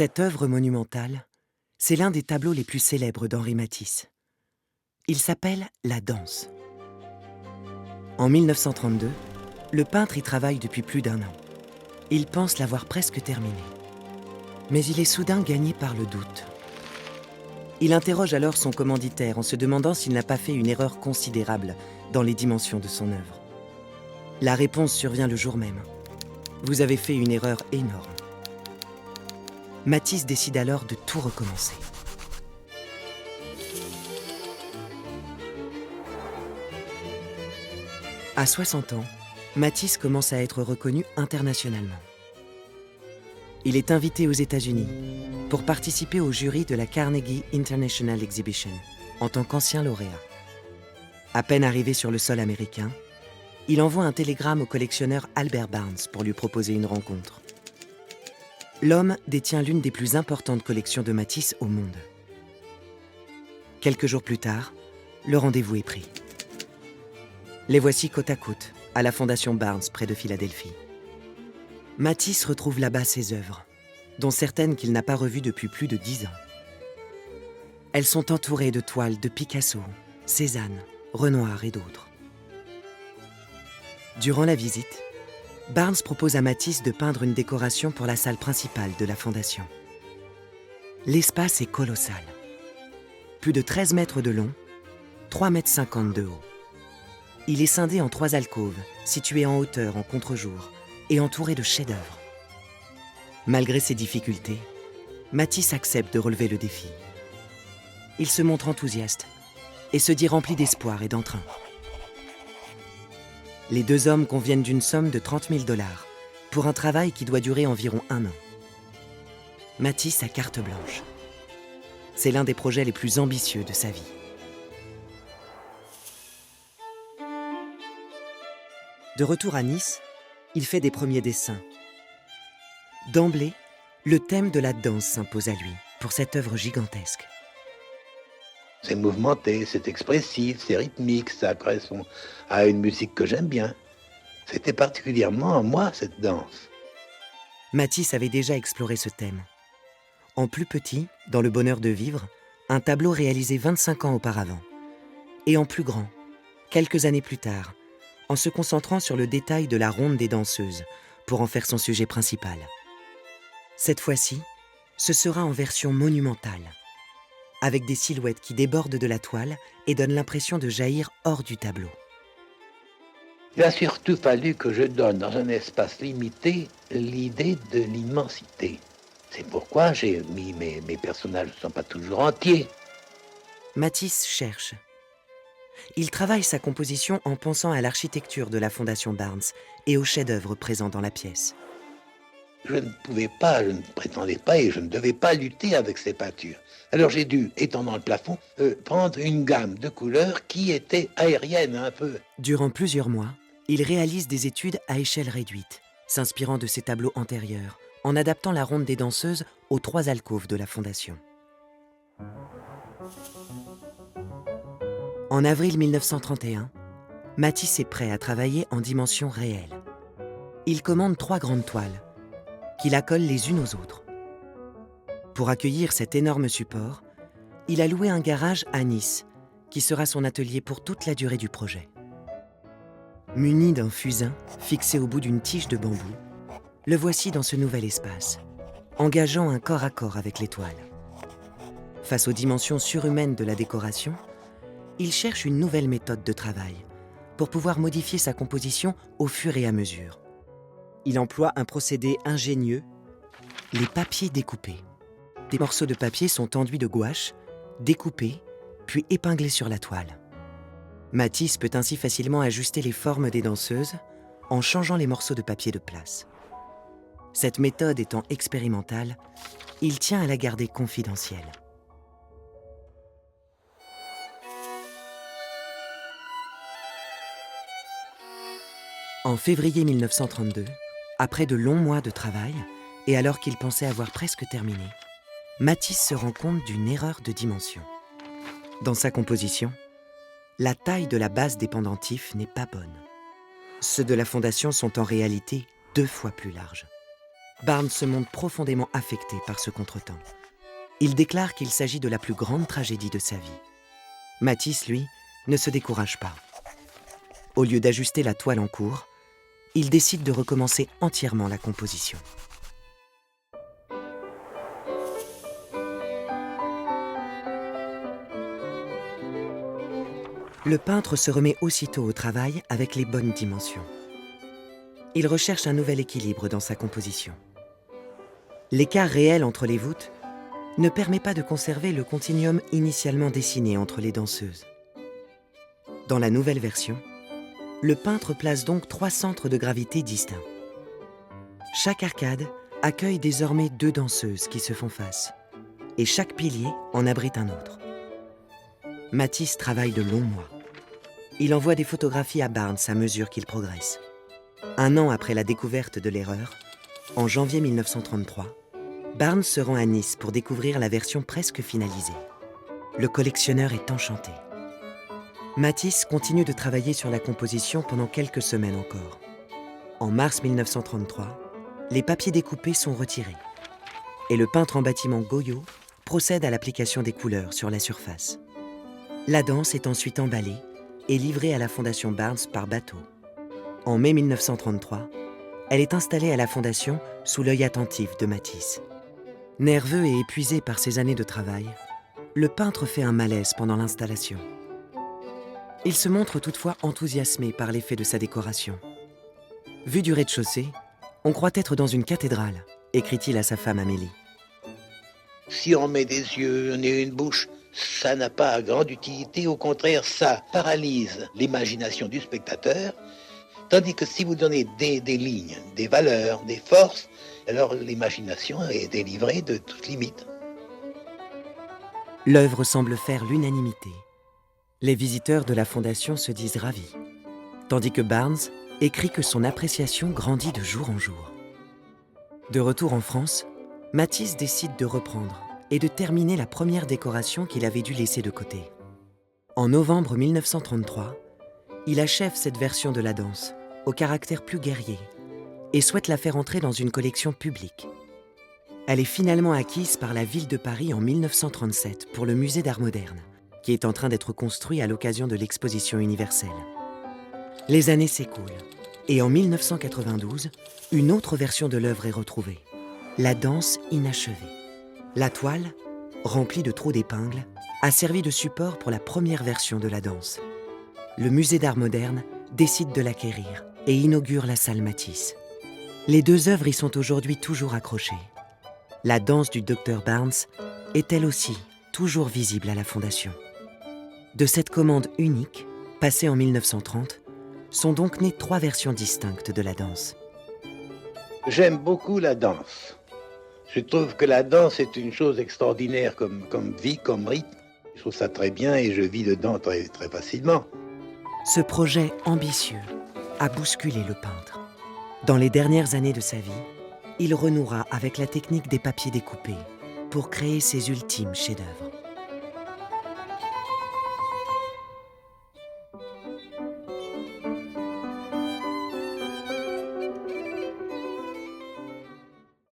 Cette œuvre monumentale, c'est l'un des tableaux les plus célèbres d'Henri Matisse. Il s'appelle La Danse. En 1932, le peintre y travaille depuis plus d'1 an. Il pense l'avoir presque terminé. Mais il est soudain gagné par le doute. Il interroge alors son commanditaire en se demandant s'il n'a pas fait une erreur considérable dans les dimensions de son œuvre. La réponse survient le jour même. Vous avez fait une erreur énorme. Matisse décide alors de tout recommencer. À 60 ans, Matisse commence à être reconnu internationalement. Il est invité aux États-Unis pour participer au jury de la Carnegie International Exhibition en tant qu'ancien lauréat. À peine arrivé sur le sol américain, il envoie un télégramme au collectionneur Albert Barnes pour lui proposer une rencontre. L'homme détient l'une des plus importantes collections de Matisse au monde. Quelques jours plus tard, le rendez-vous est pris. Les voici côte à côte, à la Fondation Barnes, près de Philadelphie. Matisse retrouve là-bas ses œuvres, dont certaines qu'il n'a pas revues depuis plus de 10 ans. Elles sont entourées de toiles de Picasso, Cézanne, Renoir et d'autres. Durant la visite, Barnes propose à Matisse de peindre une décoration pour la salle principale de la Fondation. L'espace est colossal. Plus de 13 mètres de long, 3,50 mètres de haut. Il est scindé en 3 alcôves, situées en hauteur en contre-jour et entourées de chefs-d'œuvre. Malgré ces difficultés, Matisse accepte de relever le défi. Il se montre enthousiaste et se dit rempli d'espoir et d'entrain. Les deux hommes conviennent d'une somme de $30 000 pour un travail qui doit durer environ 1 an. Matisse a carte blanche. C'est l'un des projets les plus ambitieux de sa vie. De retour à Nice, il fait des premiers dessins. D'emblée, le thème de la danse s'impose à lui pour cette œuvre gigantesque. C'est mouvementé, c'est expressif, c'est rythmique, ça correspond à une musique que j'aime bien. C'était particulièrement à moi, cette danse. Matisse avait déjà exploré ce thème. En plus petit, dans Le Bonheur de vivre, un tableau réalisé 25 ans auparavant. Et en plus grand, quelques années plus tard, en se concentrant sur le détail de la ronde des danseuses pour en faire son sujet principal. Cette fois-ci, ce sera en version monumentale, avec des silhouettes qui débordent de la toile et donnent l'impression de jaillir hors du tableau. Il a surtout fallu que je donne dans un espace limité l'idée de l'immensité. C'est pourquoi j'ai mis mes personnages ne sont pas toujours entiers. Matisse cherche. Il travaille sa composition en pensant à l'architecture de la Fondation Barnes et aux chefs-d'œuvre présents dans la pièce. Je ne pouvais pas, je ne prétendais pas et je ne devais pas lutter avec ces peintures. Alors j'ai dû, étant dans le plafond, prendre une gamme de couleurs qui était aérienne un peu. Durant plusieurs mois, il réalise des études à échelle réduite, s'inspirant de ses tableaux antérieurs, en adaptant la ronde des danseuses aux 3 alcôves de la Fondation. En avril 1931, Matisse est prêt à travailler en dimension réelle. Il commande 3 grandes toiles, qu'il accole les unes aux autres. Pour accueillir cet énorme support, il a loué un garage à Nice, qui sera son atelier pour toute la durée du projet. Muni d'un fusain fixé au bout d'une tige de bambou, le voici dans ce nouvel espace, engageant un corps à corps avec les toiles. Face aux dimensions surhumaines de la décoration, il cherche une nouvelle méthode de travail pour pouvoir modifier sa composition au fur et à mesure. Il emploie un procédé ingénieux, les papiers découpés. Des morceaux de papier sont enduits de gouache, découpés, puis épinglés sur la toile. Matisse peut ainsi facilement ajuster les formes des danseuses en changeant les morceaux de papier de place. Cette méthode étant expérimentale, il tient à la garder confidentielle. En février 1932, après de longs mois de travail, et alors qu'il pensait avoir presque terminé, Matisse se rend compte d'une erreur de dimension. Dans sa composition, la taille de la base des pendentifs n'est pas bonne. Ceux de la Fondation sont en réalité 2 fois plus larges. Barnes se montre profondément affecté par ce contretemps. Il déclare qu'il s'agit de la plus grande tragédie de sa vie. Matisse, lui, ne se décourage pas. Au lieu d'ajuster la toile en cours, il décide de recommencer entièrement la composition. Le peintre se remet aussitôt au travail avec les bonnes dimensions. Il recherche un nouvel équilibre dans sa composition. L'écart réel entre les voûtes ne permet pas de conserver le continuum initialement dessiné entre les danseuses. Dans la nouvelle version, le peintre place donc 3 centres de gravité distincts. Chaque arcade accueille désormais 2 danseuses qui se font face, et chaque pilier en abrite un autre. Matisse travaille de longs mois. Il envoie des photographies à Barnes à mesure qu'il progresse. 1 an après la découverte de l'erreur, en janvier 1933, Barnes se rend à Nice pour découvrir la version presque finalisée. Le collectionneur est enchanté. Matisse continue de travailler sur la composition pendant quelques semaines encore. En mars 1933, les papiers découpés sont retirés et le peintre en bâtiment Goyot procède à l'application des couleurs sur la surface. La danse est ensuite emballée et livrée à la Fondation Barnes par bateau. En mai 1933, elle est installée à la Fondation sous l'œil attentif de Matisse. Nerveux et épuisé par ses années de travail, le peintre fait un malaise pendant l'installation. Il se montre toutefois enthousiasmé par l'effet de sa décoration. Vu du rez-de-chaussée, on croit être dans une cathédrale, écrit-il à sa femme Amélie. Si on met des yeux, un nez et une bouche, ça n'a pas grande utilité. Au contraire, ça paralyse l'imagination du spectateur. Tandis que si vous donnez des lignes, des valeurs, des forces, alors l'imagination est délivrée de toute limite. L'œuvre semble faire l'unanimité. Les visiteurs de la Fondation se disent ravis, tandis que Barnes écrit que son appréciation grandit de jour en jour. De retour en France, Matisse décide de reprendre et de terminer la première décoration qu'il avait dû laisser de côté. En novembre 1933, il achève cette version de la danse, au caractère plus guerrier, et souhaite la faire entrer dans une collection publique. Elle est finalement acquise par la ville de Paris en 1937 pour le musée d'art moderne, qui est en train d'être construit à l'occasion de l'exposition universelle. Les années s'écoulent, et en 1992, une autre version de l'œuvre est retrouvée, la danse inachevée. La toile, remplie de trous d'épingles, a servi de support pour la première version de la danse. Le musée d'art moderne décide de l'acquérir et inaugure la salle Matisse. Les 2 œuvres y sont aujourd'hui toujours accrochées. La danse du Dr Barnes est elle aussi toujours visible à la Fondation. De cette commande unique, passée en 1930, sont donc nées 3 versions distinctes de la danse. J'aime beaucoup la danse. Je trouve que la danse est une chose extraordinaire comme vie, comme rythme. Je trouve ça très bien et je vis dedans très, très facilement. Ce projet ambitieux a bousculé le peintre. Dans les dernières années de sa vie, il renouera avec la technique des papiers découpés pour créer ses ultimes chefs-d'œuvre.